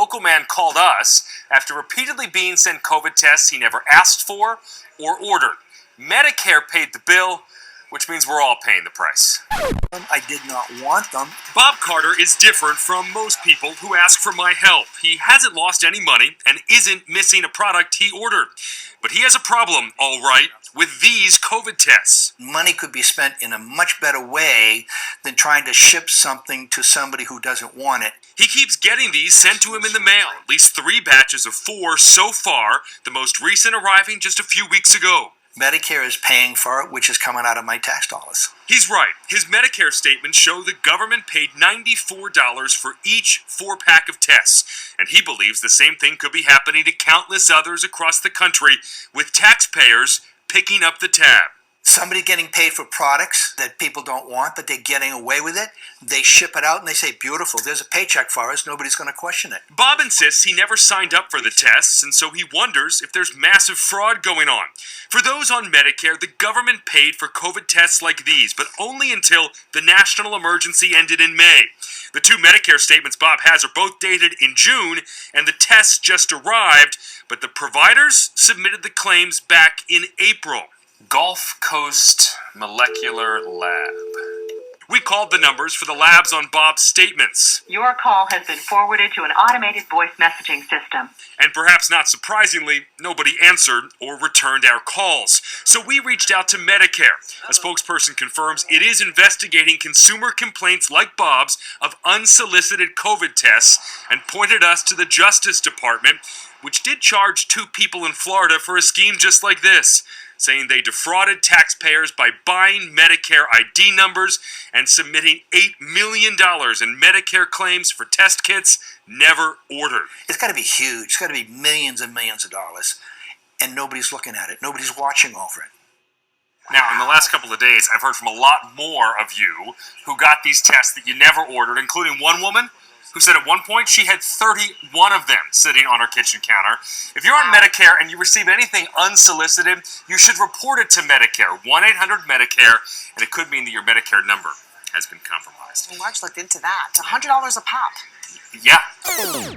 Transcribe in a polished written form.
local man called us after repeatedly being sent COVID tests he never asked for or ordered. Medicare paid the bill, which means we're all paying the price. I did not want them. Bob Carter is different from most people who ask for my help. He hasn't lost any money and isn't missing a product he ordered. But he has a problem, all right, with these COVID tests. Money could be spent in a much better way than trying to ship something to somebody who doesn't want it. He keeps getting these sent to him in the mail, at least 3 batches of 4 so far, the most recent arriving just a few weeks ago. Medicare is paying for it, which is coming out of my tax dollars. He's right. His Medicare statements show the government paid $94 for each 4-pack of tests, and he believes the same thing could be happening to countless others across the country, with taxpayers picking up the tab. Somebody getting paid for products that people don't want, but they're getting away with it. They ship it out and they say, beautiful, there's a paycheck for us. Nobody's going to question it. Bob insists he never signed up for the tests, and so he wonders if there's massive fraud going on. For those on Medicare, the government paid for COVID tests like these, but only until the national emergency ended in May. The 2 Medicare statements Bob has are both dated in June, and the tests just arrived, but the providers submitted the claims back in April. Gulf Coast Molecular Lab. We called the numbers for the labs on Bob's statements. Your call has been forwarded to an automated voice messaging system. And perhaps not surprisingly, nobody answered or returned our calls. So we reached out to Medicare. A spokesperson confirms it is investigating consumer complaints like Bob's of unsolicited COVID tests and pointed us to the Justice Department, which did charge 2 people in Florida for a scheme just like this, saying they defrauded taxpayers by buying Medicare ID numbers and submitting $8 million in Medicare claims for test kits never ordered. It's got to be huge. It's got to be millions and millions of dollars. And nobody's looking at it. Nobody's watching over it. Now, in the last couple of days, I've heard from a lot more of you who got these tests that you never ordered, including one woman who said at one point she had 31 of them sitting on her kitchen counter. If you're on Medicare and you receive anything unsolicited, you should report it to Medicare, 1-800-MEDICARE, and it could mean that your Medicare number has been compromised. Marge looked into that. $100 a pop. Yeah.